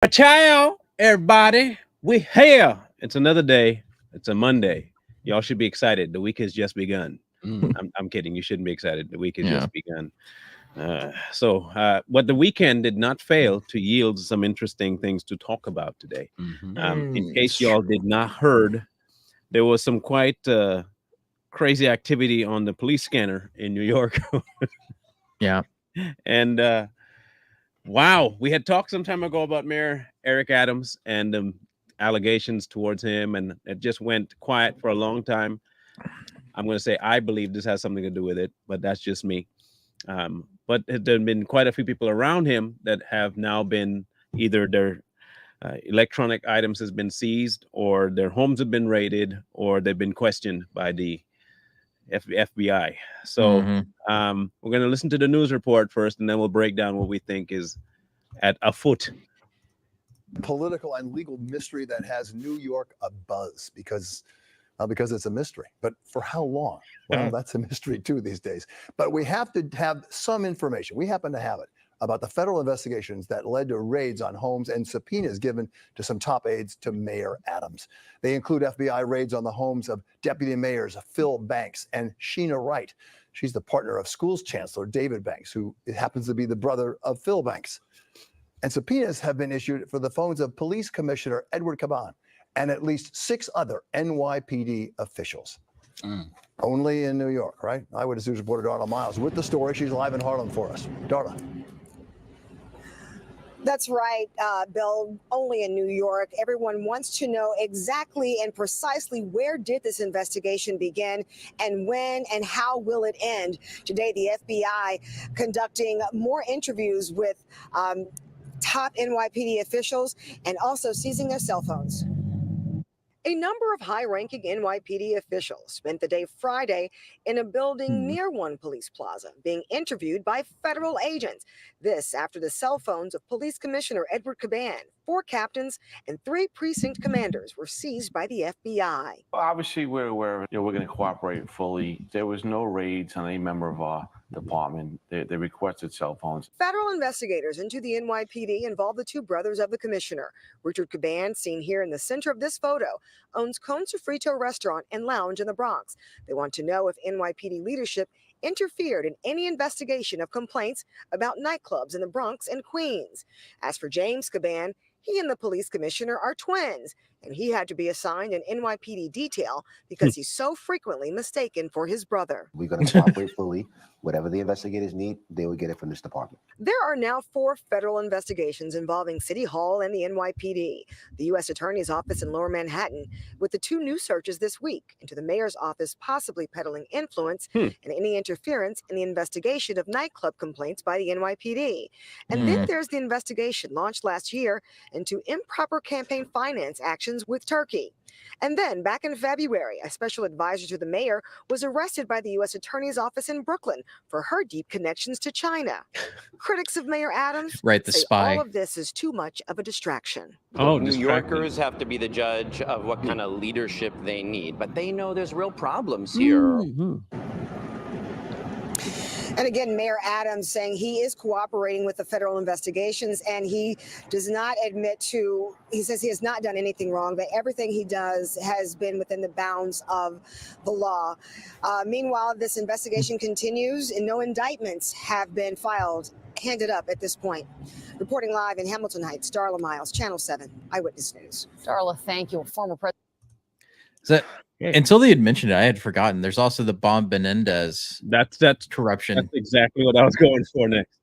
Ciao, everybody. We here. It's another day. It's a Monday. Y'all should be excited. The week has just begun. Mm. I'm kidding. You shouldn't be excited. The week has Yeah. just begun. What the weekend did not fail to yield some interesting things to talk about today. In case y'all did not heard, there was some quite crazy activity on the police scanner in New York. Yeah. And wow, we had talked some time ago about Mayor Eric Adams and allegations towards him, and it just went quiet for a long time. I'm going to say I believe this has something to do with it, but that's just me. But there have been quite a few people around him that have now been either their electronic items has been seized, or their homes have been raided, or they've been questioned by the FBI. So we're going to listen to the news report first, and then we'll break down what we think is at afoot. Political and legal mystery that has New York abuzz because it's a mystery. But for how long? Well, that's a mystery too these days. But we have to have some information. We happen to have it about the federal investigations that led to raids on homes and subpoenas given to some top aides to Mayor Adams. They include FBI raids on the homes of Deputy Mayors Phil Banks and Sheena Wright. She's the partner of schools chancellor David Banks, who happens to be the brother of Phil Banks. And subpoenas have been issued for the phones of Police Commissioner Edward Caban and at least 6 other NYPD officials. Only in New York, right? Eyewitness News reporter Darla Miles with the story. She's live in Harlem for us. Darla. That's right, Bill, only in New York. Everyone wants to know exactly and precisely where did this investigation begin and when and how will it end. Today, the FBI conducting more interviews with top NYPD officials and also seizing their cell phones. A number of high-ranking NYPD officials spent the day Friday in a building near one police plaza being interviewed by federal agents. This after the cell phones of Police Commissioner Edward Caban, 4 captains, and 3 precinct commanders were seized by the FBI. Obviously, we're aware of it. We're going to cooperate fully. There was no raids on any member of our department. They requested cell phones. Federal investigators into the NYPD involve the 2 brothers of the commissioner. Richard Caban, seen here in the center of this photo, owns Con Sofrito restaurant and lounge in the Bronx. They want to know if NYPD leadership interfered in any investigation of complaints about nightclubs in the Bronx and Queens. As for James Caban, he and the police commissioner are twins, and he had to be assigned an NYPD detail because he's so frequently mistaken for his brother. We're going to cooperate fully. Whatever the investigators need, they will get it from this department. There are now 4 federal investigations involving City Hall and the NYPD, the U.S. Attorney's Office in Lower Manhattan, with the 2 new searches this week into the mayor's office possibly peddling influence and any interference in the investigation of nightclub complaints by the NYPD. And then there's the investigation launched last year into improper campaign finance actions with Turkey. And then, back in February, a special advisor to the mayor was arrested by the U.S. Attorney's Office in Brooklyn for her deep connections to China. Critics of Mayor Adams Right, the say spy. all of this is too much of a distraction. New Yorkers have to be the judge of what kind of leadership they need, but they know there's real problems here. And again, Mayor Adams saying he is cooperating with the federal investigations, and he does not he says he has not done anything wrong, that everything he does has been within the bounds of the law. Meanwhile, this investigation continues and no indictments have been handed up at this point. Reporting live in Hamilton Heights, Darla Miles, Channel 7, Eyewitness News. Darla, thank you. Former president. Until they had mentioned it, I had forgotten. There's also the Bob Menendez. That's corruption. That's exactly what I was going for next.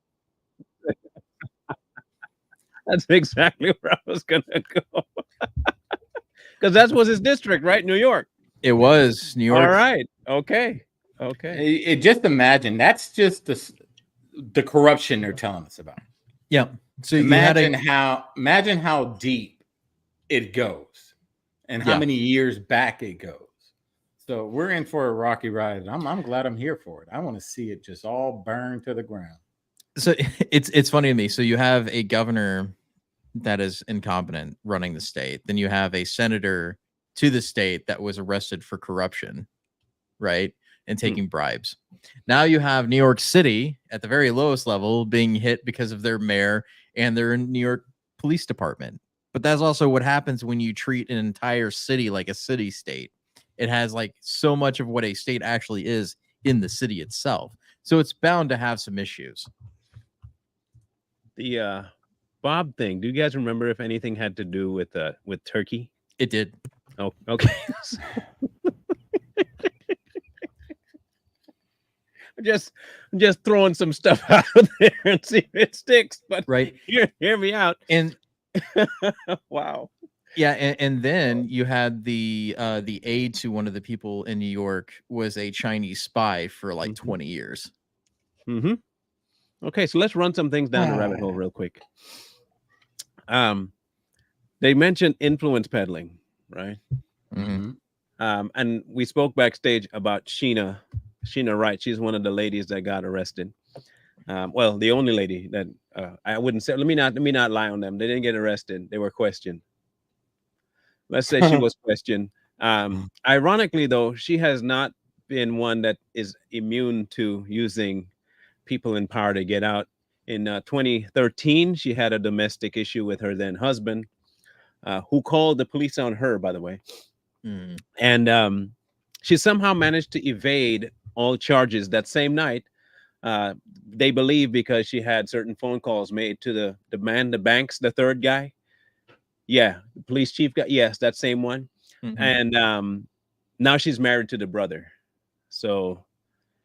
That's exactly where I was going to go. Because that was his district, right? New York. It was New York. All right. Okay. Just imagine that's just the corruption they're telling us about. Yeah. So imagine how deep it goes and how many years back it goes. So we're in for a rocky ride. I'm glad I'm here for it. I want to see it just all burn to the ground. So it's funny to me. So you have a governor that is incompetent running the state. Then you have a senator to the state that was arrested for corruption, right? And taking bribes. Now you have New York City at the very lowest level being hit because of their mayor and their New York police department. But that's also what happens when you treat an entire city like a city state. It has like so much of what a state actually is in the city itself. So it's bound to have some issues. The Bob thing. Do you guys remember if anything had to do with Turkey? It did. Oh, okay. I'm just throwing some stuff out there and see if it sticks. But right, hear me out. And wow. Yeah, and then you had the aide to one of the people in New York was a Chinese spy for like 20 years. Mm-hmm. Okay, so let's run some things down the rabbit hole real quick. They mentioned influence peddling, right? Mm-hmm. And we spoke backstage about Sheena Wright. She's one of the ladies that got arrested. Well, the only lady that I wouldn't say. Let me not lie on them. They didn't get arrested. They were questioned. Let's say she was questioned. Ironically, though, she has not been one that is immune to using people in power to get out. In 2013, she had a domestic issue with her then husband, who called the police on her, by the way. And she somehow managed to evade all charges that same night. They believe because she had certain phone calls made to the man, the Banks, the third guy. Yeah, the police chief guy. Yes, that same one. And now she's married to the brother. So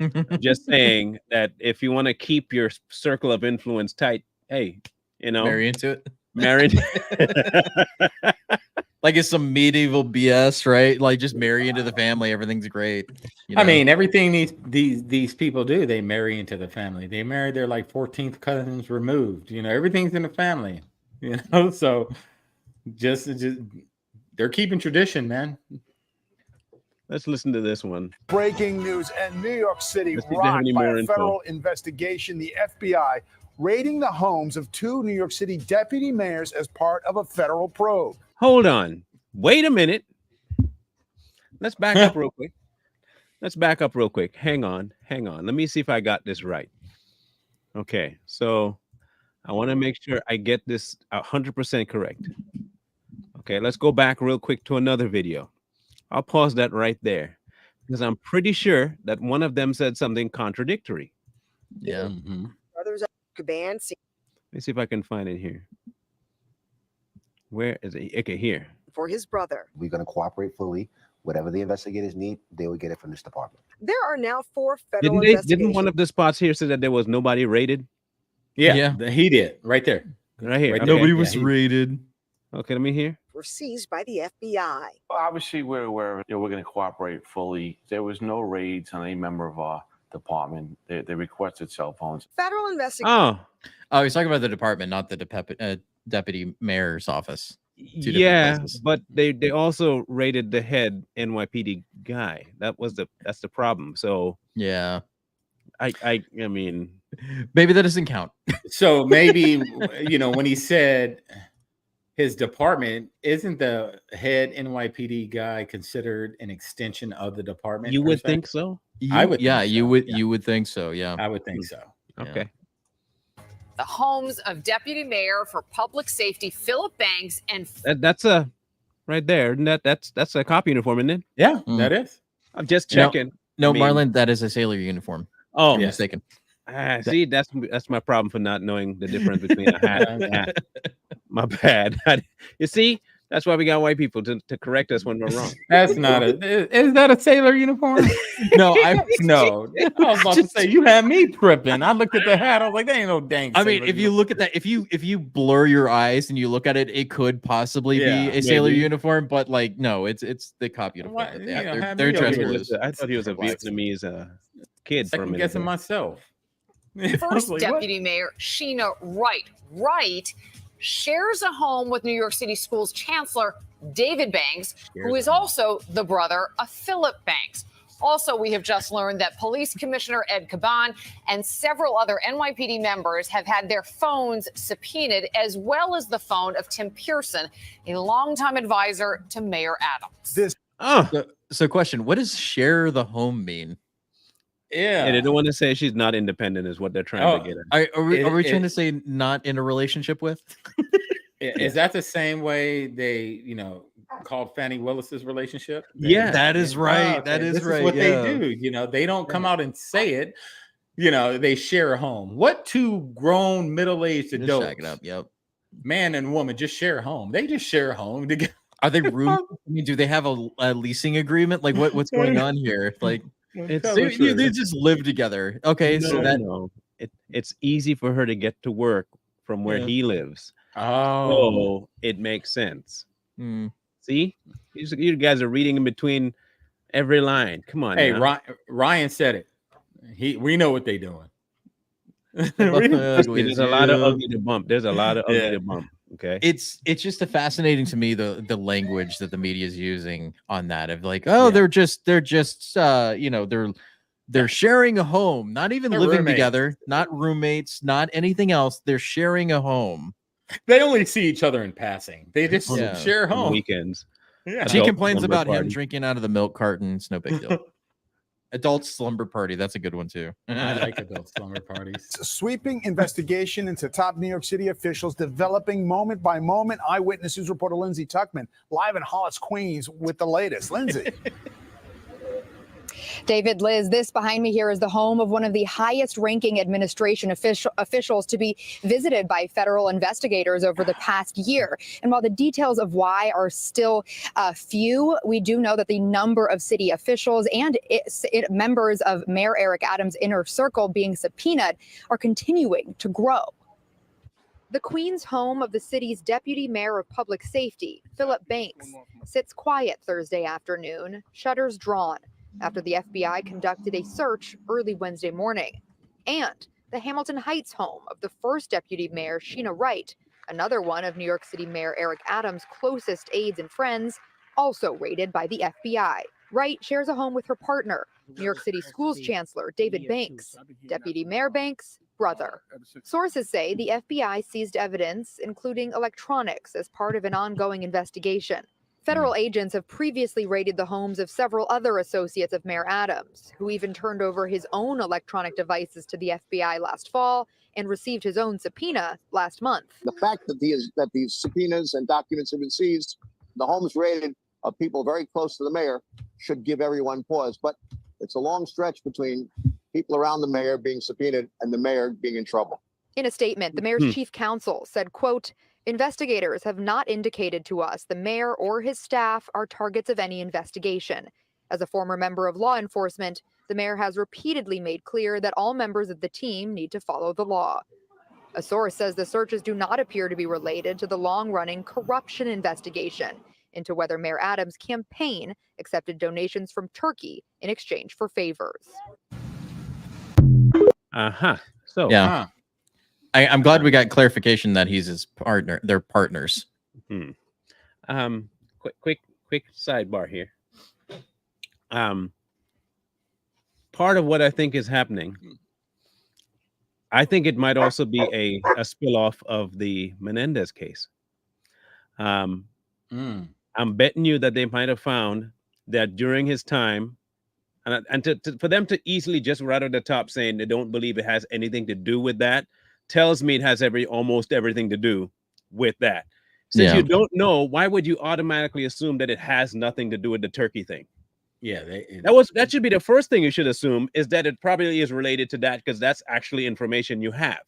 I'm just saying that if you want to keep your circle of influence tight, hey, marry into it. Married. Like it's some medieval BS, right? Like just marry into the family, everything's great. I mean, everything these people do, they marry into the family. They marry their like 14th cousins removed. Everything's in the family. So just they're keeping tradition, man. Let's listen to this one. Breaking news in New York City rocked by a federal investigation. The FBI raiding the homes of 2 New York City deputy mayors as part of a federal probe. Hold on. Wait a minute. Let's back up real quick. Hang on. Let me see if I got this right. Okay, so I want to make sure I get this 100% correct. Okay, let's go back real quick to another video. I'll pause that right there because I'm pretty sure that one of them said something contradictory. Yeah. Brothers band. Let me see if I can find it here. Where is it? Okay, here. For his brother. We're going to cooperate fully. Whatever the investigators need, they will get it from this department. There are now 4 federal investigations. Didn't one of the spots here say that there was nobody raided? Yeah, he did. Right there. Right here. Right okay. Nobody was raided. Okay, let me hear. Were seized by the FBI. Obviously, we're aware of it. We're going to cooperate fully. There was no raids on any member of our department. They requested cell phones. Federal investigation. Oh, he's talking about the department, not the deputy mayor's office. Yeah, but they also raided the head NYPD guy. That's the problem. So yeah, I mean, maybe that doesn't count. So maybe when he said his department, isn't the head NYPD guy considered an extension of the department? You would think so. I would. Yeah, think so. You would think so. Yeah, I would think so. Okay. The homes of Deputy Mayor for Public Safety Philip Banks and that's a right there. That's a cop uniform, isn't it? Yeah, that is. I'm just checking. No, Marlon, that is a sailor uniform. Oh, I'm mistaken. See, that's my problem for not knowing the difference between a hat and a hat. My bad. You see, that's why we got white people to correct us when we're wrong. That's not is that a sailor uniform? No, no. I was about to say you had me tripping. I looked at the hat. I was like, "That ain't no dang." I mean, if you look at that, if you blur your eyes and you look at it, it could possibly be a sailor uniform, but like, no, it's the cop uniform. They're dressed for this. I thought he was a Vietnamese kid. I'm guessing myself. First Deputy Mayor Sheena Wright shares a home with New York City Schools Chancellor David Banks, who is also the brother of Philip Banks. Also, we have just learned that Police Commissioner Ed Caban and several other NYPD members have had their phones subpoenaed, as well as the phone of Tim Pearson, a longtime advisor to Mayor Adams. So question, what does share the home mean? Yeah, they don't want to say she's not independent is what they're trying to get at. Are we trying to say not in a relationship with? Is that the same way they, called Fannie Willis's relationship? Yeah, that is right. Okay. That is This right. is what yeah. they do. They don't come out and say it. They share a home. What two grown middle-aged Just adults, shack it up. Yep. man and woman, just share a home? They just share a home together. Are they roommates? I mean, do they have a leasing agreement? Like what's going on here? Like they just live together. Okay, no. It's easy for her to get to work from where he lives. So it makes sense. See, you guys are reading in between every line. Come on. Hey, now. Ryan said it. We know what they're doing. There's a lot of ugly to bump. There's a lot of ugly to bump. Okay. It's just fascinating to me the language that the media is using on that of like, they're just they're sharing a home, not even living roommates. together, not roommates, not anything else. They're sharing a home. They only see each other in passing. They just share a home. On weekends. Yeah. She complains about him drinking out of the milk carton. It's no big deal. Adult slumber party. That's a good one too. I like adult slumber parties. It's a sweeping investigation into top New York City officials developing moment by moment. Eyewitness News reporter Lindsay Tuckman live in Hollis, Queens with the latest. Lindsay. David, Liz, this behind me here is the home of one of the highest ranking administration officials to be visited by federal investigators over the past year. And while the details of why are still few, we do know that the number of city officials and members of Mayor Eric Adams' inner circle being subpoenaed are continuing to grow. The Queens home of the city's deputy mayor of public safety, Philip Banks, sits quiet Thursday afternoon, shutters drawn, after the FBI conducted a search early Wednesday morning. And the Hamilton Heights home of the first deputy mayor, Sheena Wright, another one of New York City Mayor Eric Adams' closest aides and friends, also raided by the FBI. Wright shares a home with her partner, New York City Schools Chancellor David Banks, Deputy Mayor Banks' brother. Sources say the FBI seized evidence, including electronics, as part of an ongoing investigation. Federal agents have previously raided the homes of several other associates of Mayor Adams, who even turned over his own electronic devices to the FBI last fall and received his own subpoena last month. The fact that these subpoenas and documents have been seized, the homes raided of people very close to the mayor, should give everyone pause. But it's a long stretch between people around the mayor being subpoenaed and the mayor being in trouble. In a statement, the mayor's chief counsel said, quote, "Investigators have not indicated to us the mayor or his staff are targets of any investigation. As a former member of law enforcement, the mayor has repeatedly made clear that all members of the team need to follow the law." A source says the searches do not appear to be related to the long-running corruption investigation into whether Mayor Adams' campaign accepted donations from Turkey in exchange for favors. So yeah. I'm glad we got clarification that he's his partner. They're partners. Quick sidebar here. Part of what I think is happening, I think it might also be a spill-off of the Menendez case. I'm betting you that they might have found that during his time, and for them to easily just right at the top saying they don't believe it has anything to do with that, tells me it has almost everything to do with that. Since you don't know, why would you automatically assume that it has nothing to do with the Turkey thing? Yeah, that should be the first thing you should assume, is that it probably is related to that, because that's actually information you have.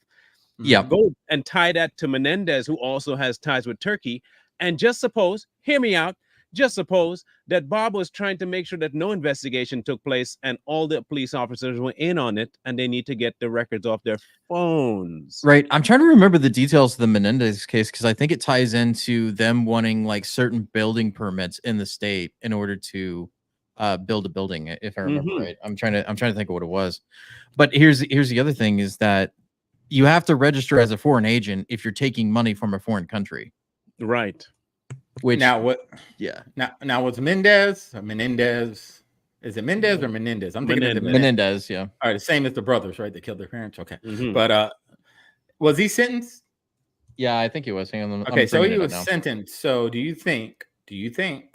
Yeah, go and tie that to Menendez, who also has ties with Turkey, and just suppose, hear me out, just suppose that Bob was trying to make sure that no investigation took place and all the police officers were in on it, and they need to get the records off their phones. Right. I'm trying to remember the details of the Menendez case, because I think it ties into them wanting like certain building permits in the state in order to build a building, if I remember right. I'm trying to think of what it was. But here's the other thing, is that you have to register as a foreign agent if you're taking money from a foreign country. Right. Which now what? Yeah. Now was Menendez? Is it Menendez or Menendez? I'm thinking Menendez. Yeah. All right, the same as the brothers, right? They killed their parents. Okay. But was he sentenced? Yeah, I think he was. Hang on. Okay, so he was sentenced. So do you think that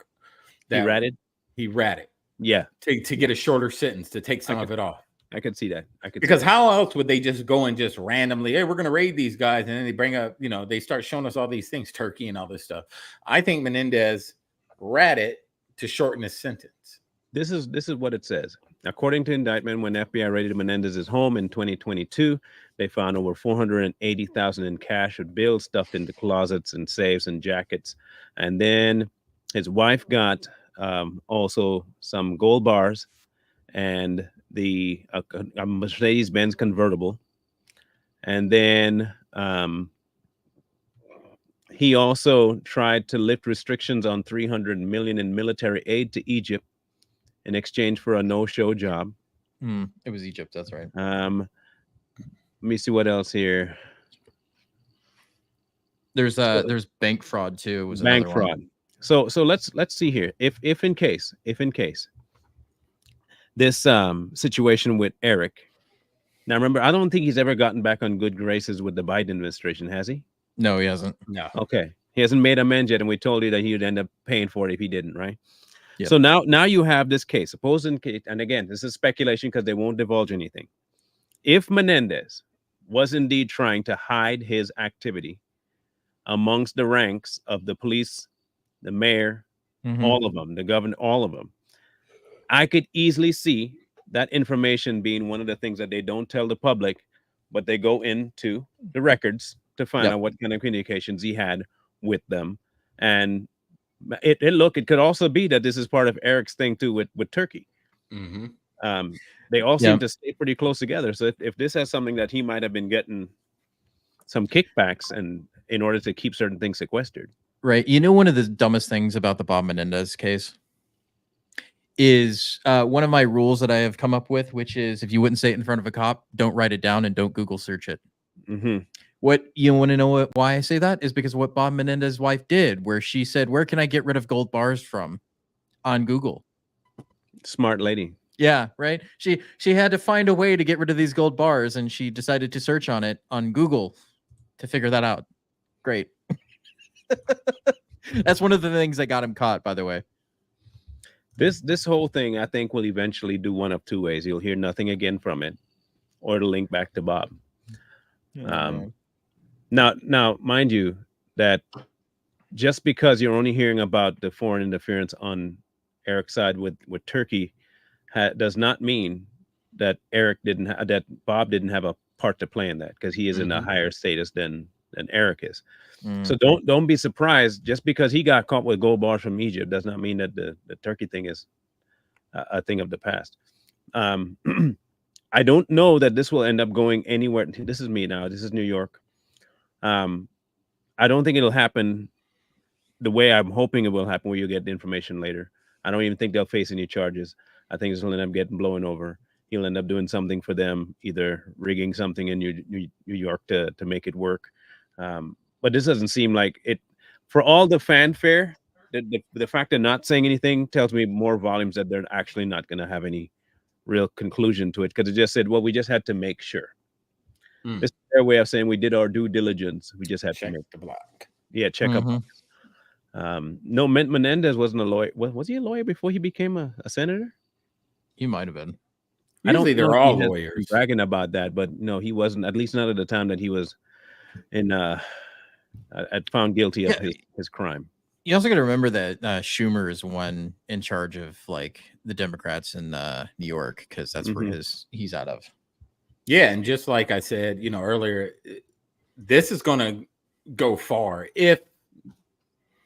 he ratted? He ratted. Yeah. To get a shorter sentence, to take some of it off. I could see that. Because how else would they just go and just randomly, hey, we're going to raid these guys, and then they bring up, they start showing us all these things, Turkey and all this stuff. I think Menendez ratted to shorten his sentence. This is what it says. According to indictment, when FBI raided Menendez's home in 2022, they found over $480,000 in cash with bills stuffed into closets and safes and jackets. And then his wife got also some gold bars and a Mercedes-Benz convertible. And then he also tried to lift restrictions on $300 million in military aid to Egypt in exchange for a no-show job. It was Egypt, that's right. Let me see what else here. There's bank fraud too. Was bank fraud. So let's see here. If in case this situation with Eric. Now remember, I don't think he's ever gotten back on good graces with the Biden administration, has he? No, he hasn't. No. Okay. He hasn't made amends yet, and we told you that he would end up paying for it if he didn't, right? Yep. So now you have this case. Suppose in case, and again, this is speculation because they won't divulge anything. If Menendez was indeed trying to hide his activity amongst the ranks of the police, the mayor, all of them, the governor, all of them, I could easily see that information being one of the things that they don't tell the public, but they go into the records to find out what kind of communications he had with them. And it could also be that this is part of Eric's thing too with Turkey. They all seem to stay pretty close together. So if this has something that he might have been getting some kickbacks and in order to keep certain things sequestered. Right. You know, one of the dumbest things about the Bob Menendez case is one of my rules that I have come up with, which is if you wouldn't say it in front of a cop, don't write it down and don't Google search it. What you want to know why I say that is because what Bob Menendez's wife did, where she said, "Where can I get rid of gold bars from?" on Google. Smart lady. Yeah, right. She had to find a way to get rid of these gold bars, and she decided to search on it on Google to figure that out. Great. That's one of the things that got him caught, by the way. This whole thing, I think, will eventually do one of two ways. You'll hear nothing again from it, or it'll link back to Bob. Now, mind you, that just because you're only hearing about the foreign interference on Eric's side with Turkey, does not mean that that Bob didn't have a part to play in that, because he is in a higher status than Eric is. So don't be surprised just because he got caught with gold bars from Egypt does not mean that the Turkey thing is a thing of the past. I don't know that this will end up going anywhere. This is me now. This is New York. I don't think it'll happen the way I'm hoping it will happen, where you'll get the information later. I don't even think they'll face any charges. I think this will end up getting blown over. He'll end up doing something for them, either rigging something in New York to make it work. But this doesn't seem like it. For all the fanfare, the fact of not saying anything tells me more volumes that they're actually not going to have any real conclusion to it, because it just said, well, we just had to make sure. This is their way of saying we did our due diligence. We just had to make the block. Yeah, check up. No, Menendez wasn't a lawyer. Was he a lawyer before he became a senator? He might have been. Usually they're all lawyers. Bragging about that, but no, he wasn't. At least not at the time that he was found guilty of his crime. You also got to remember that Schumer is one in charge of like the Democrats in New York, because that's where he's out of. Yeah, and just like I said, earlier, this is going to go far if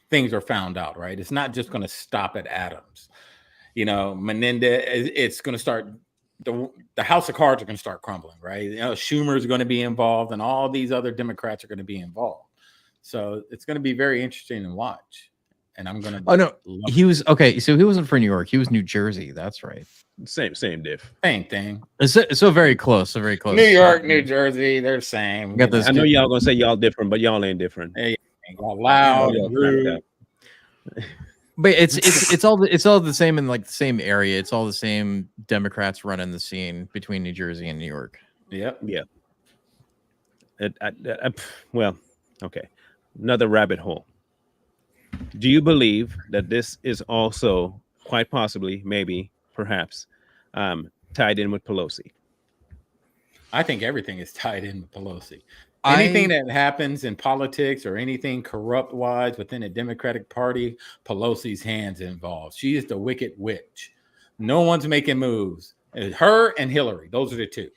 things are found out, right? It's not just going to stop at Adams. Menendez, it's going to start. The house of cards are going to start crumbling, right? Schumer is going to be involved, and all these other Democrats are going to be involved. So it's going to be very interesting to watch. And I'm going to. Oh no, he was okay. So he wasn't for New York. He was New Jersey. That's right. Same diff. Same thing. It's so very close. So very close. New York, New Jersey, they're the same. Got this. I know y'all gonna say y'all different, but y'all ain't different. Hey, y'all loud and rude. But it's all the same in like the same area. It's all the same Democrats running the scene between New Jersey and New York. Yep. Yeah. Well, okay. Another rabbit hole. Do you believe that this is also quite possibly, maybe, perhaps, tied in with Pelosi? I think everything is tied in with Pelosi. Anything that happens in politics or anything corrupt wise within the Democratic Party, Pelosi's hands involved. She is the wicked witch. No one's making moves. It's her and Hillary. Those are the two.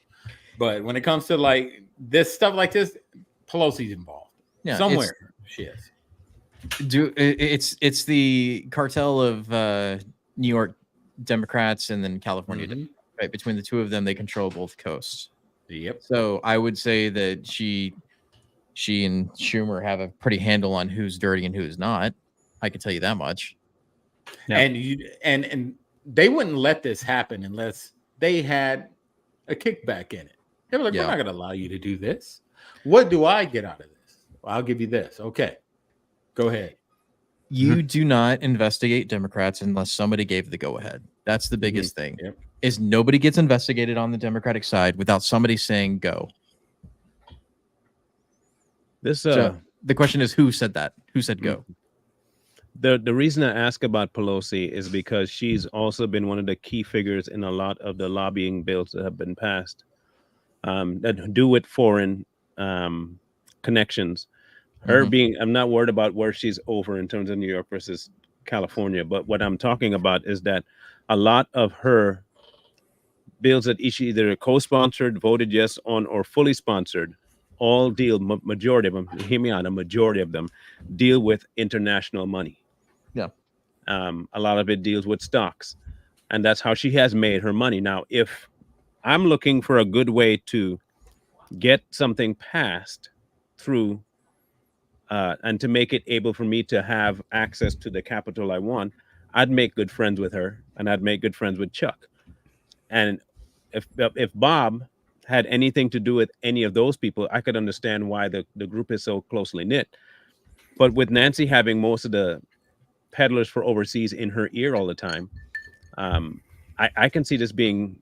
But when it comes to like this stuff like this, Pelosi's involved. Yeah, somewhere she is. It's the cartel of New York Democrats and then California, right? Between the two of them, they control both coasts. Yep. So I would say that she and Schumer have a pretty handle on who's dirty and who's not. I can tell you that much. Yeah. And they wouldn't let this happen unless they had a kickback in it. They were like, we're not going to allow you to do this. What do I get out of this? Well, I'll give you this. Okay, go ahead. You do not investigate Democrats unless somebody gave the go ahead. That's the biggest thing. Yep. Is nobody gets investigated on the Democratic side without somebody saying go. So the question is, who said that? Who said go? The reason I ask about Pelosi is because she's also been one of the key figures in a lot of the lobbying bills that have been passed that do with foreign connections. Her being, I'm not worried about where she's over in terms of New York versus California, but what I'm talking about is that a lot of her bills that she either co-sponsored, voted yes on, or fully sponsored, all deal, majority of them, hear me out, a majority of them deal with international money. Yeah. A lot of it deals with stocks, and that's how she has made her money. Now, if I'm looking for a good way to get something passed through and to make it able for me to have access to the capital I want, I'd make good friends with her, and I'd make good friends with Chuck. And if Bob had anything to do with any of those people, I could understand why the group is so closely knit. But with Nancy having most of the peddlers for overseas in her ear all the time, I can see this being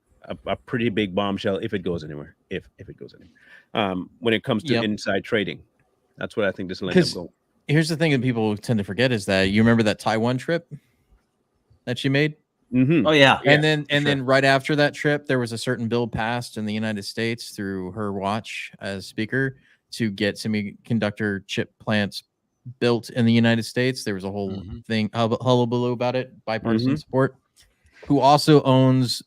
a pretty big bombshell if it goes anywhere. If it goes anywhere, when it comes to inside trading, that's what I think this will end up going. Here's the thing that people tend to forget is that you remember that Taiwan trip that she made. Oh yeah, and then right after that trip, there was a certain bill passed in the United States through her watch as speaker to get semiconductor chip plants built in the United States. There was a whole thing, hullabaloo about it, bipartisan support. Who also owns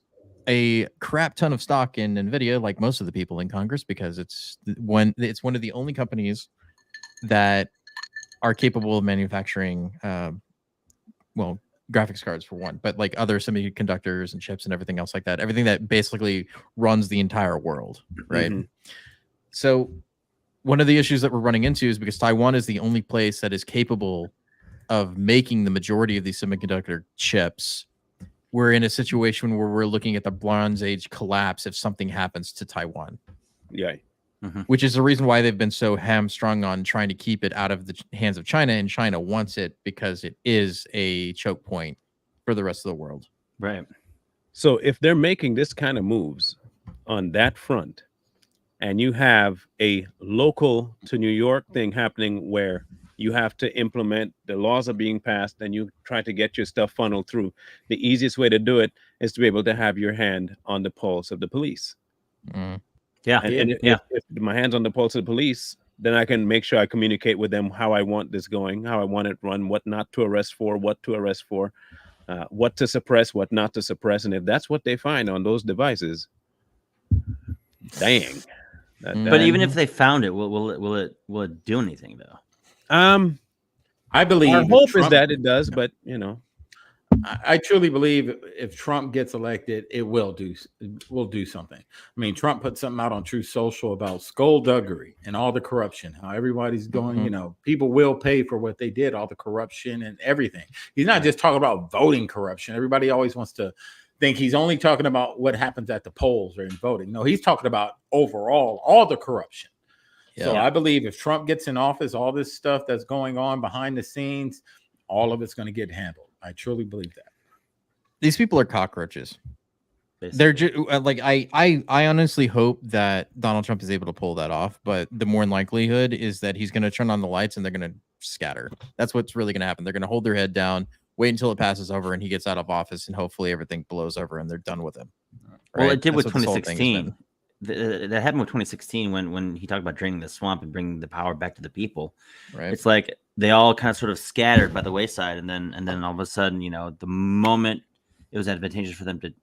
a crap ton of stock in NVIDIA, like most of the people in Congress, because it's one of the only companies that are capable of manufacturing, graphics cards for one, but like other semiconductors and chips and everything else like that, everything that basically runs the entire world, right? So one of the issues that we're running into is because Taiwan is the only place that is capable of making the majority of these semiconductor chips. We're in a situation where we're looking at the Bronze Age collapse if something happens to Taiwan. Yeah. Which is the reason why they've been so hamstrung on trying to keep it out of the hands of China, and China wants it because it is a choke point for the rest of the world. Right. So if they're making this kind of moves on that front, and you have a local to New York thing happening where you have to implement, the laws are being passed, and you try to get your stuff funneled through, the easiest way to do it is to be able to have your hand on the pulse of the police. Yeah. And if my hand's on the pulse of the police, then I can make sure I communicate with them how I want this going, how I want it run, what not to arrest for, what to arrest for, what to suppress, what not to suppress. And if that's what they find on those devices, dang. But even if they found it, will it do anything though? I believe our hope is that it does, but you know, I truly believe if Trump gets elected, it will do something. I mean, Trump put something out on Truth Social about skullduggery and all the corruption, how everybody's going, you know, people will pay for what they did, all the corruption and everything. He's not just talking about voting corruption. Everybody always wants to think he's only talking about what happens at the polls or in voting. No, he's talking about overall, all the corruption. So I believe if Trump gets in office, all this stuff that's going on behind the scenes, all of it's going to get handled. I truly believe that. These people are cockroaches. They're just like I honestly hope that Donald Trump is able to pull that off, but the more likelihood is that he's going to turn on the lights and they're going to scatter. That's what's really going to happen. They're going to hold their head down, wait until it passes over, and he gets out of office, and hopefully everything blows over and they're done with him. Right? Well, it did with 2016. that happened with 2016 when he talked about draining the swamp and bringing the power back to the people. Right. It's like they all kind of sort of scattered by the wayside, and then all of a sudden, the moment it was advantageous for them to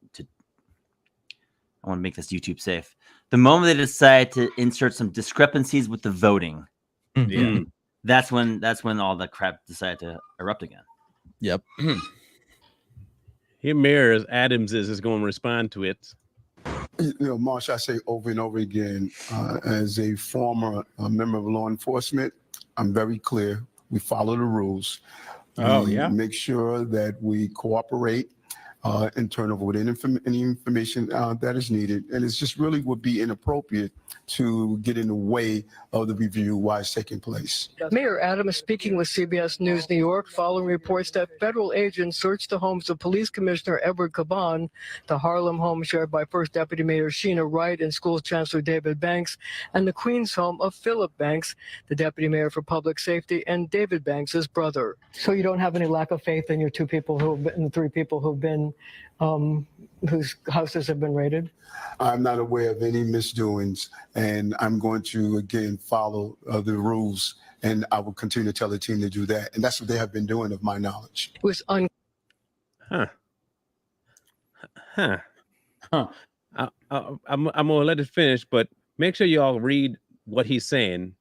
I want to make this YouTube safe. The moment they decide to insert some discrepancies with the voting, that's when all the crap decided to erupt again. Yep. Here, Mayor Adams is going to respond to it. Marsh, I say over and over again, as a former member of law enforcement, I'm very clear. We follow the rules. We make sure that we cooperate and turn over with any information that is needed. And it's just really would be inappropriate to get in the way of the review while it's taking place. Mayor Adams speaking with CBS News New York following reports that federal agents searched the homes of Police Commissioner Edward Caban, the Harlem home shared by First Deputy Mayor Sheena Wright and School Chancellor David Banks, and the Queens home of Philip Banks, the Deputy Mayor for Public Safety, and David Banks' brother. So you don't have any lack of faith in your two people who have been, the three people who've been, whose houses have been raided? I'm not aware of any misdoings, and I'm going to, again, follow the rules, and I will continue to tell the team to do that. And that's what they have been doing, of my knowledge. It was I'm going to let it finish, but make sure you all read what he's saying,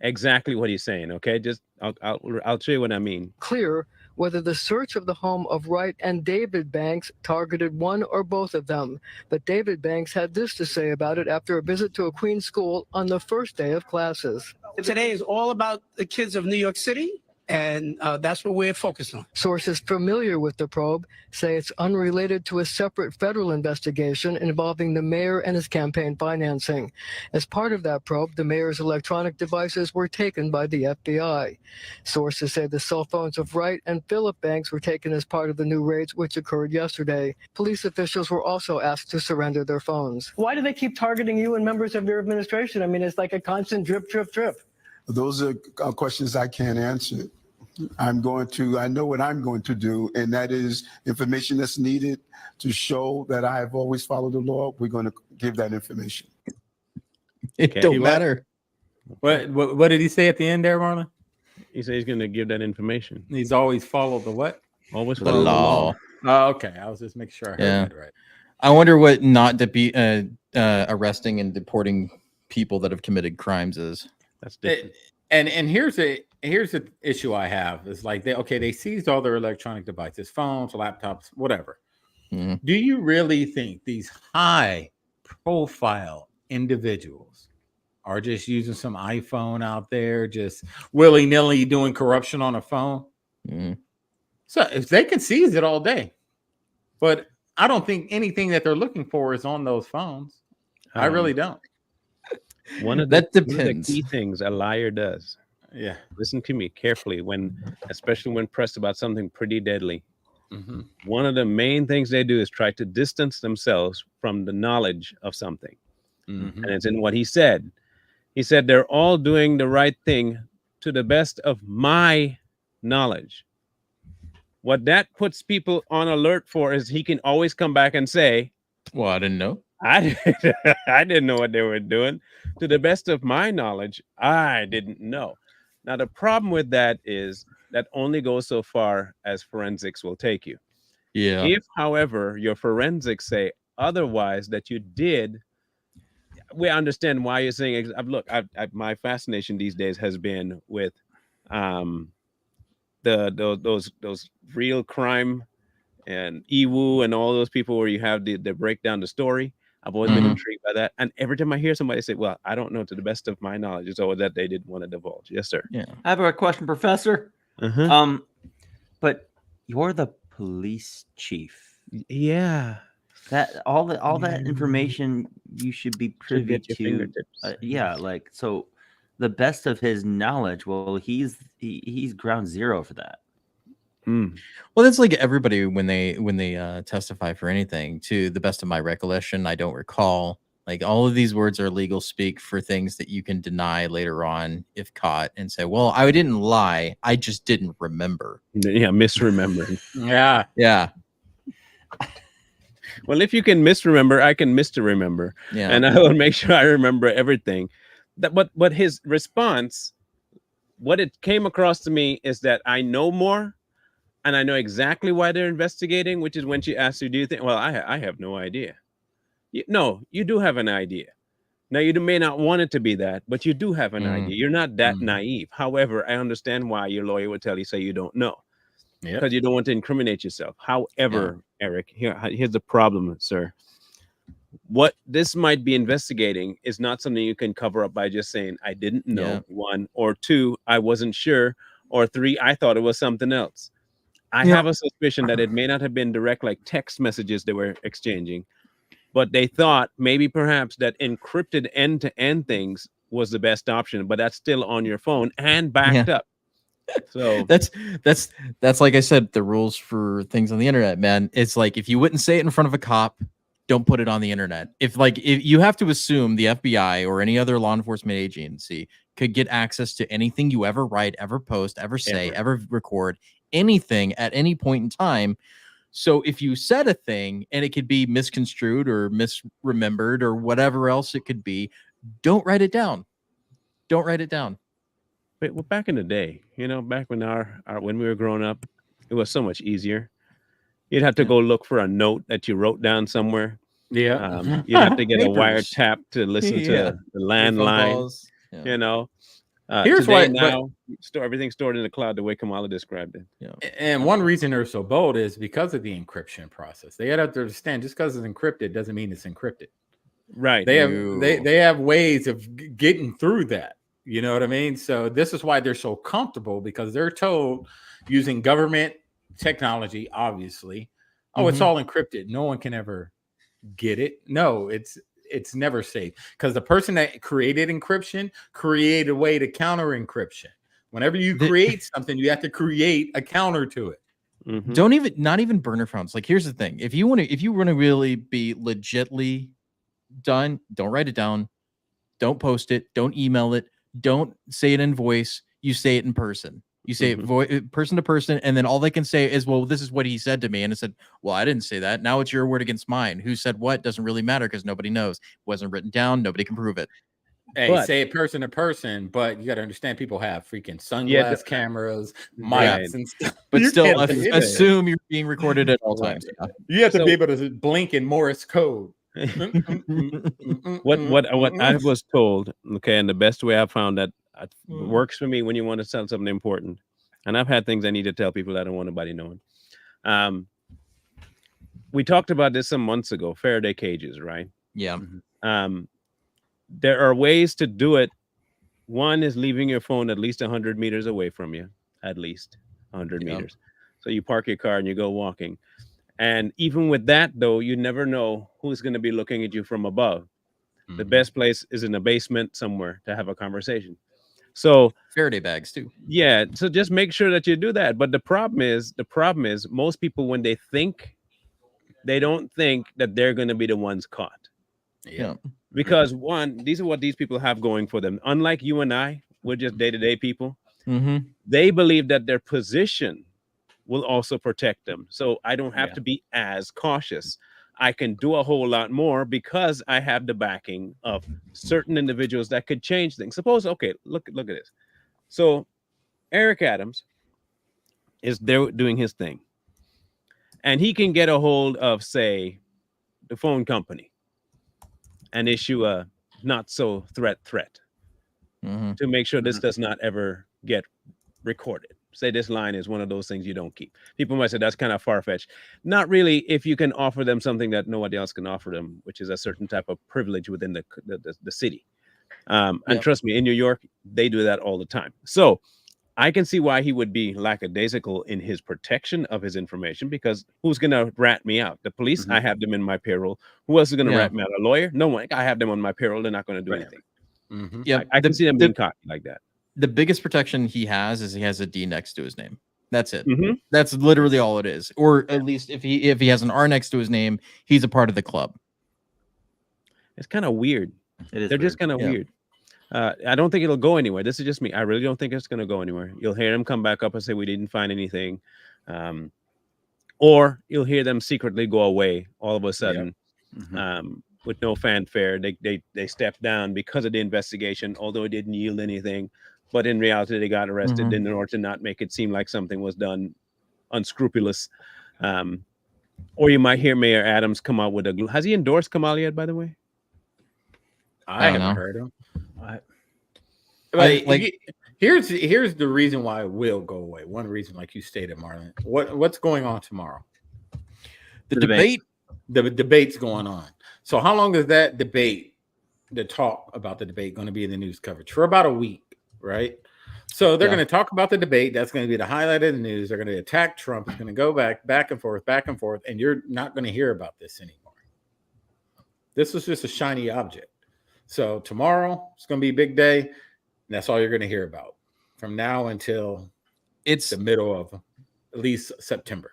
exactly what he's saying, okay? Just I'll show you what I mean. Clear whether the search of the home of Wright and David Banks targeted one or both of them. But David Banks had this to say about it after a visit to a Queens school on the first day of classes. Today is all about the kids of New York City, and that's what we're focused on. Sources familiar with the probe say it's unrelated to a separate federal investigation involving the mayor and his campaign financing. As part of that probe, the mayor's electronic devices were taken by the FBI. Sources say the cell phones of Wright and Philip Banks were taken as part of the new raids, which occurred yesterday. Police officials were also asked to surrender their phones. Why do they keep targeting you and members of your administration? I mean, it's like a constant drip, drip, drip. Those are questions I can't answer. I know what I'm going to do, and that is information that's needed to show that I have always followed the law. We're going to give that information. It don't matter. What did he say at the end there, Marlon? He said he's going to give that information. He's always followed the what? Always The follow law. Oh, okay. I was just making sure I heard that right. I wonder what not to be arresting and deporting people that have committed crimes is. That's different. And here's the issue I have is like they seized all their electronic devices, phones, laptops, whatever. Mm-hmm. Do you really think these high profile individuals are just using some iPhone out there, just willy-nilly doing corruption on a phone? Mm-hmm. So if they can seize it all day, but I don't think anything that they're looking for is on those phones. I really don't. One of the key things a liar does. Yeah. Listen to me carefully especially when pressed about something pretty deadly. Mm-hmm. One of the main things they do is try to distance themselves from the knowledge of something. Mm-hmm. And it's in what he said. He said, they're all doing the right thing to the best of my knowledge. What that puts people on alert for is he can always come back and say, well, I didn't know. I didn't know what they were doing. To the best of my knowledge, I didn't know. Now, the problem with that is that only goes so far as forensics will take you. Yeah. If, however, your forensics say otherwise, that you did, we understand why you're saying. Look, my fascination these days has been with those real crime and Iwu and all those people where you have the break down the story. I've always been intrigued by that. And every time I hear somebody say, well, I don't know, to the best of my knowledge, it's always that they didn't want to divulge. Yes, sir. Yeah. I have a question, Professor. Uh-huh. But you're the police chief. Yeah. That all that information you should be privy to. Yeah, like so the best of his knowledge. Well, he's ground zero for that. Well, that's like everybody when they testify for anything. To the best of my recollection, I don't recall. Like all of these words are legal speak for things that you can deny later on if caught and say, well, I didn't lie, I just didn't remember. Yeah, misremembering. Yeah. Well, if you can misremember, I can misremember. Yeah. And I will make sure I remember everything. But his response, what it came across to me is that I know more and I know exactly why they're investigating, which is when she asked you, do you think, well, I have no idea. No, you do have an idea. Now, you may not want it to be that, but you do have an idea. You're not that naive. However, I understand why your lawyer would tell you, say you don't know, because you don't want to incriminate yourself. However, Eric, here's the problem, sir. What this might be investigating is not something you can cover up by just saying, I didn't know, one, or two, I wasn't sure, or three, I thought it was something else. I have a suspicion that it may not have been direct, like text messages they were exchanging, but they thought maybe perhaps that encrypted end-to-end things was the best option, but that's still on your phone and backed up. So that's like I said, the rules for things on the internet, man. It's like, if you wouldn't say it in front of a cop, don't put it on the internet. If you have to assume the FBI or any other law enforcement agency could get access to anything you ever write, ever post, ever say, ever record, anything at any point in time. So if you said a thing and it could be misconstrued or misremembered or whatever else it could be, don't write it down. Don't write it down. But well, back in the day, back when when we were growing up, it was so much easier. You'd have to go look for a note that you wrote down somewhere. Yeah. You'd have to get a wiretap to listen to the landline. Here's today, why now everything's stored in the cloud the way Kamala described it. And one reason they're so bold is because of the encryption process. They had to understand, just because it's encrypted doesn't mean it's encrypted. Right. They have ways of getting through that. You know what I mean? So this is why they're so comfortable, because they're told, using government technology, obviously, it's all encrypted. No one can ever get it. No, it's never safe, because the person that created encryption created a way to counter encryption. Whenever you create something, you have to create a counter to it. Not even burner phones. Like, here's the thing: if you want to really be legitly done, don't write it down, don't post it, don't email it, don't say it in voice. You say it in person. You say it person to person, and then all they can say is, well, this is what he said to me. And it said, well, I didn't say that. Now it's your word against mine. Who said what doesn't really matter, because nobody knows. It wasn't written down. Nobody can prove it. Hey, say it person to person, but you got to understand, people have freaking sunglass cameras, mics, and stuff. But still, assume you're being recorded at all times. You have to be able to blink in Morse code. What I was told, and the best way I found that works for me when you want to tell something important, and I've had things I need to tell people that I don't want nobody knowing. We talked about this some months ago, Faraday cages, right? Yeah. There are ways to do it. One is leaving your phone at least 100 meters away from you, at least 100 meters. So you park your car and you go walking. And even with that, though, you never know who's going to be looking at you from above. The best place is in a basement somewhere to have a conversation. So Faraday bags too. Yeah. So just make sure that you do that. But the problem is most people, when they think, they don't think that they're going to be the ones caught. Yeah. Because one, these are what these people have going for them. Unlike you and I, we're just day-to-day people. They believe that their position will also protect them. So I don't have to be as cautious. I can do a whole lot more because I have the backing of certain individuals that could change things. Suppose, okay, look at this. So Eric Adams is there doing his thing, and he can get a hold of, say, the phone company and issue a not so threat to make sure this does not ever get recorded. Say this line is one of those things you don't keep. People might say that's kind of far-fetched. Not really, if you can offer them something that nobody else can offer them, which is a certain type of privilege within the city. And trust me, in New York, they do that all the time. So I can see why he would be lackadaisical in his protection of his information, because who's going to rat me out? The police, I have them in my payroll. Who else is going to rat me out? A lawyer? No one. I have them on my payroll. They're not going to do anything. Yeah, I can see them being cocky like that. The biggest protection he has is he has a D next to his name. That's it. That's literally all it is. Or at least if he has an R next to his name, he's a part of the club. It's kind of weird. They're just kind of weird. I don't think it'll go anywhere. This is just me. I really don't think it's going to go anywhere. You'll hear him come back up and say we didn't find anything. or you'll hear them secretly go away all of a sudden. Mm-hmm. With no fanfare. They stepped down because of the investigation, although it didn't yield anything. But in reality, they got arrested in order to not make it seem like something was done unscrupulous. Or you might hear Mayor Adams come out with has he endorsed Kamala yet, by the way? I haven't heard him. Here's the reason why it will go away. One reason, like you stated, Marlon. What's going on tomorrow? The debate. The debate's going on. So how long is that debate, the talk about the debate, going to be in the news coverage? For about a week, right? So they're going to talk about the debate. That's going to be the highlight of the news. They're going to attack Trump. It's going to go back and forth, and you're not going to hear about this anymore. This was just a shiny object. So tomorrow it's going to be a big day, and that's all you're going to hear about from now until it's the middle of at least September.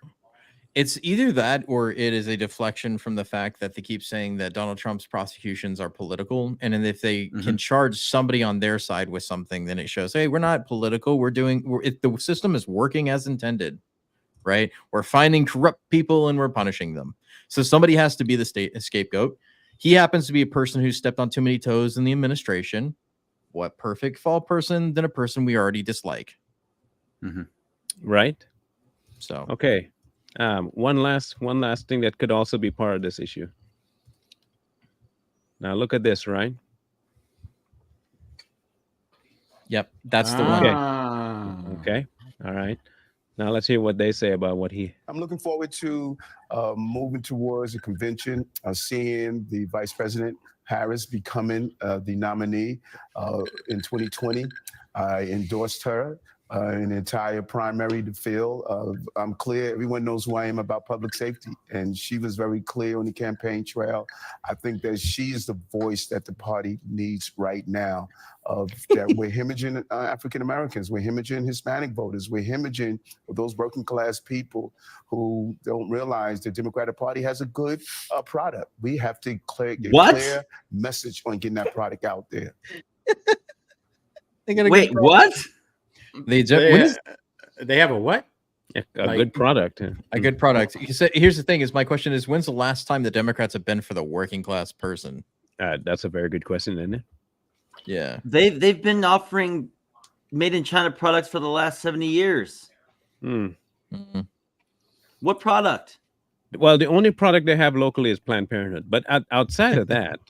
It's either that or it is a deflection from the fact that they keep saying that Donald Trump's prosecutions are political. And then if they can charge somebody on their side with something, then it shows, hey, we're not political. The system is working as intended, right? We're finding corrupt people and we're punishing them. So somebody has to be the scapegoat. He happens to be a person who stepped on too many toes in the administration. What perfect fall person than a person we already dislike. Right? So, okay. One last thing that could also be part of this issue. Now look at this, right? Yep, that's the one. Okay. All right. Now let's hear what they say about what I'm looking forward to moving towards a convention, seeing the Vice President Harris becoming the nominee in 2020. I endorsed her. An entire primary to fill. I'm clear. Everyone knows who I am about public safety, and she was very clear on the campaign trail. I think that she is the voice that the party needs right now. That we're hemorrhaging African Americans, we're hemorrhaging Hispanic voters, we're hemorrhaging those working class people who don't realize the Democratic Party has a good product. We have to get a clear message on getting that product out there. Wait, what? They have a what? A good product. A good product. Here's the thing: is my question is, when's the last time the Democrats have been for the working class person? That's a very good question, isn't it? Yeah, they've been offering made in China products for the last 70 years. What product? Well, the only product they have locally is Planned Parenthood, but outside of that,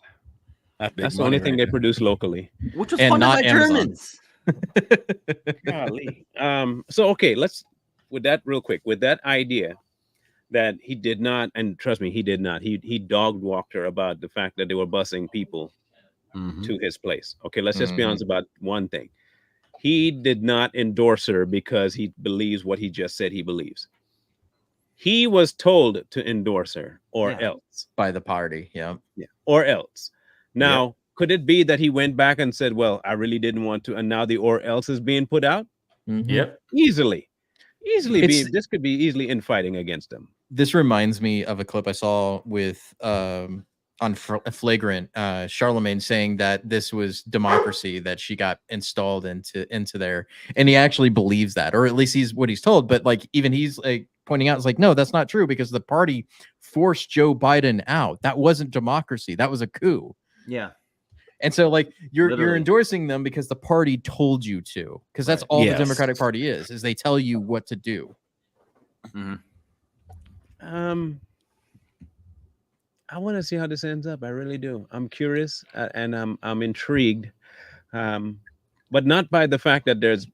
that's the only thing they produce locally, which was funded by Germans. Golly. So okay, with that idea that he did not, and trust me, he did not. He dog walked her about the fact that they were busing people to his place. Okay, let's just be honest about one thing. He did not endorse her because he believes what he just said he believes. He was told to endorse her or else by the party. Or else. Now, could it be that he went back and said, well, I really didn't want to, and now the or else is being put out? Yep. Easily. This could be easily infighting against him. This reminds me of a clip I saw with on Flagrant, Charlemagne saying that this was democracy, that she got installed into there, and he actually believes that, or at least he's told. But like, even he's like pointing out, it's like, no, that's not true, because the party forced Joe Biden out. That wasn't democracy. That was a coup. Yeah. And so, like, you're endorsing them because the party told you to, because that's all the Democratic Party is they tell you what to do. I want to see how this ends up. I really do. I'm curious and I'm intrigued, but not by the fact that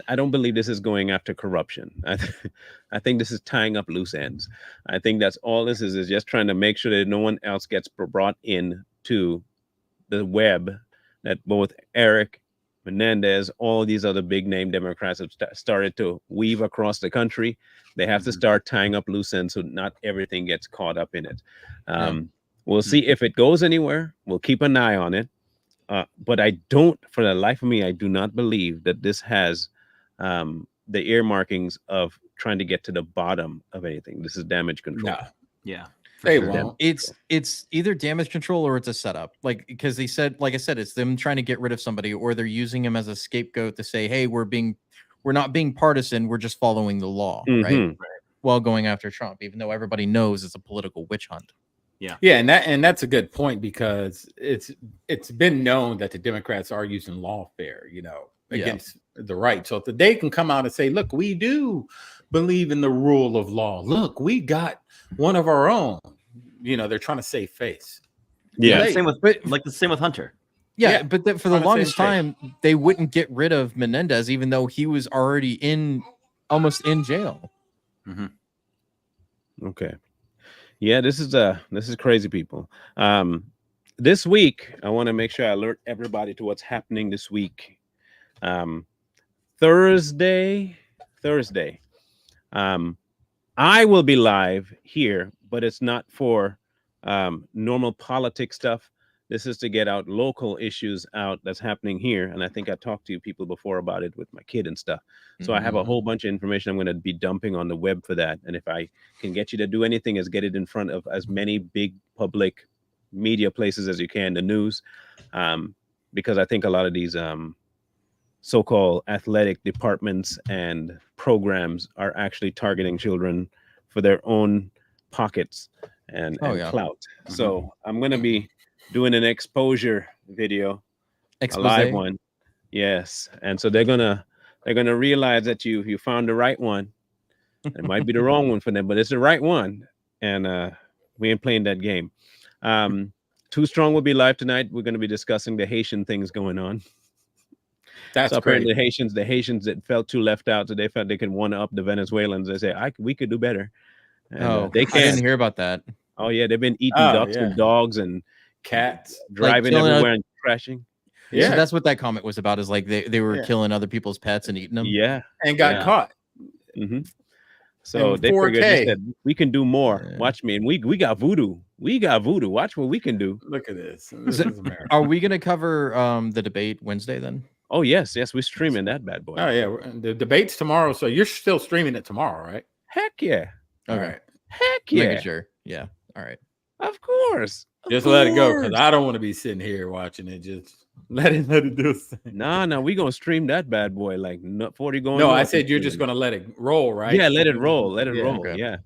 I don't believe this is going after corruption. I think this is tying up loose ends. I think that's all this is just trying to make sure that no one else gets brought in to the web that both Eric, Menendez, all these other big name Democrats have started to weave across the country. They have to start tying up loose ends so not everything gets caught up in it. We'll see if it goes anywhere. We'll keep an eye on it. But I don't, for the life of me, I do not believe that this has the earmarkings of trying to get to the bottom of anything. This is damage control. No. Yeah. It's either damage control or it's a setup. Like, because they said, like I said, it's them trying to get rid of somebody, or they're using him as a scapegoat to say, hey, we're not being partisan, we're just following the law, right? while going after Trump, even though everybody knows it's a political witch hunt. Yeah. Yeah, and that's a good point, because it's been known that the Democrats are using lawfare, against the right. So if they can come out and say, look, we do believe in the rule of law. Look, we got one of our own. They're trying to save face. Yeah, same with Hunter. Yeah, but for the longest time, they wouldn't get rid of Menendez, even though he was already almost in jail. Okay. Yeah, this is crazy, people. This week, I want to make sure I alert everybody to what's happening this week. Thursday, I will be live here, but it's not for normal politics stuff. This is to get out local issues out that's happening here. And I think I talked to you people before about it with my kid and stuff. So I have a whole bunch of information I'm going to be dumping on the web for that. And if I can get you to do anything, is get it in front of as many big public media places as you can, the news, because I think a lot of these so-called athletic departments and programs are actually targeting children for their own pockets and clout. So I'm going to be doing an exposure video, a live one. Yes. And so they're gonna realize that you found the right one. It might be the wrong one for them, but it's the right one. And we ain't playing that game. Too Strong will be live tonight. We're going to be discussing the Haitian things going on. That's so apparently great. the Haitians that felt too left out, so they felt they could one up the Venezuelans. They say we could do better. And, they can't. I didn't hear about that. Oh yeah, they've been eating ducks and dogs and cats, driving everywhere and crashing. Yeah, so that's what that comment was about. Is like they were killing other people's pets and eating them. Yeah, and got caught. So they figured, they said, we can do more. Watch me, and we got voodoo. We got voodoo. Watch what we can do. Look at this. This is America. Are we going to cover the debate Wednesday then? Oh yes, we're streaming that bad boy. Oh yeah, the debate's tomorrow, so you're still streaming it tomorrow, right? Heck yeah. All right. Heck yeah. Making sure. Yeah. All right. Of course. Just let it go, because I don't want to be sitting here watching it. Just let it do its thing. No, we gonna stream that bad boy like 40 going. No, I said you're just gonna let it roll, right? Yeah, let it roll. Let it roll. Okay. Yeah.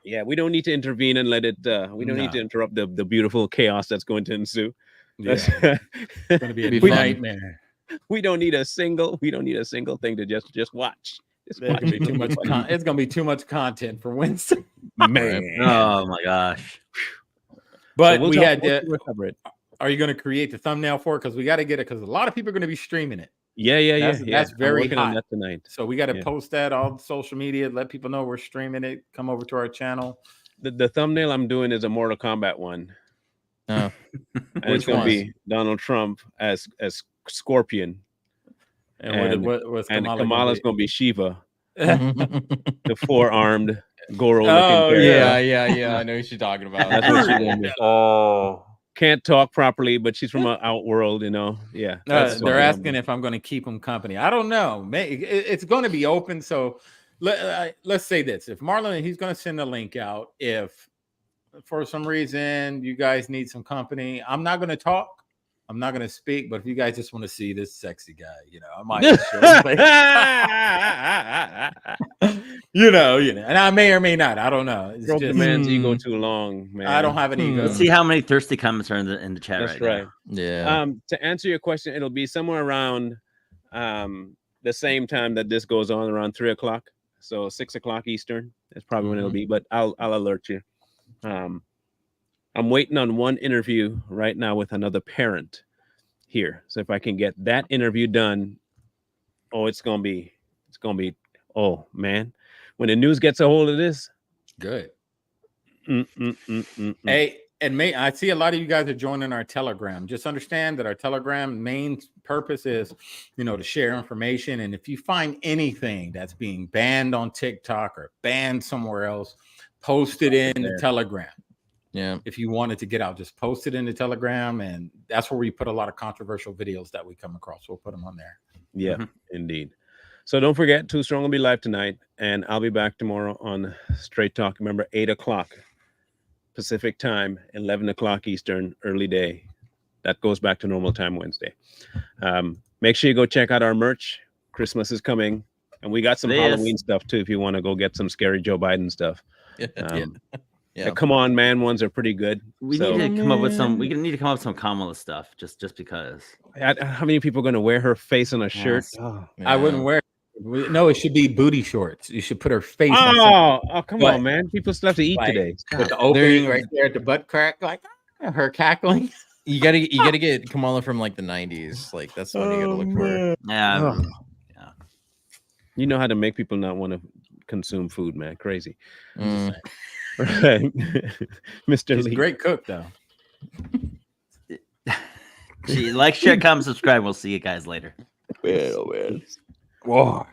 Yeah, we don't need to intervene and let it. We don't need to interrupt the beautiful chaos that's going to ensue. Yeah. It's gonna be a nightmare. We don't need a single thing to just watch. It's gonna be too much. It's gonna be too much content for Wednesday. Man. Oh my gosh. But so we had to recover it. Are you going to create the thumbnail for it? Because we got to get it, because a lot of people are going to be streaming it. Yeah. That's very hot. On that tonight. So we got to post that on social media, let people know we're streaming it. Come over to our channel. The thumbnail I'm doing is a Mortal Kombat one. Oh. And it's going to be Donald Trump as Scorpion. And Kamala's going to be Shiva. The four-armed Goro looking character. Yeah. I know what you're talking about. That's what she's gonna be. Oh, can't talk properly, but she's from an outworld, Yeah. They're asking if I'm going to keep them company. I don't know. It's going to be open. So let's say this: if Marlon, he's going to send a link out. If for some reason you guys need some company, I'm not going to talk. I'm not going to speak, but if you guys just want to see this sexy guy, I might and I may or may not. I don't know. It's broke the man's ego too long, man. I don't have an ego. Let's see how many thirsty comments are in the chat. That's right. Now. Yeah. To answer your question, it'll be somewhere around the same time that this goes on, around 3:00. So 6:00 Eastern. That's probably when it'll be. But I'll alert you. I'm waiting on one interview right now with another parent here. So if I can get that interview done, it's gonna be, oh man, when the news gets a hold of this, good. Hey, and I see a lot of you guys are joining our Telegram. Just understand that our Telegram main purpose is, to share information. And if you find anything that's being banned on TikTok or banned somewhere else, post it in the Telegram. Yeah. If you wanted to get out, just post it in the Telegram, and that's where we put a lot of controversial videos that we come across. We'll put them on there. Yeah, indeed. So don't forget, Too Strong will be live tonight, and I'll be back tomorrow on Straight Talk. Remember, 8:00 Pacific time, 11:00 Eastern, early day. That goes back to normal time Wednesday. Make sure you go check out our merch. Christmas is coming. And we got some Halloween stuff too if you want to go get some scary Joe Biden stuff. Yeah. Come on, man. Ones are pretty good. We need to come up with some. We need to come up with some Kamala stuff, just because. How many people are going to wear her face on a shirt? Oh, I wouldn't wear. No, it should be booty shorts. You should put her face. Oh, come on, man! People still have to eat today. With the opening right there at the butt crack, like her cackling. You gotta get Kamala from like the 90s. Like that's the one you gotta look for. Yeah. You know how to make people not want to consume food, man. Crazy. Mm. Right. Mr. He's Lee. a great cook, though. Gee, like, share, comment, subscribe. We'll see you guys later. Man, oh man. War.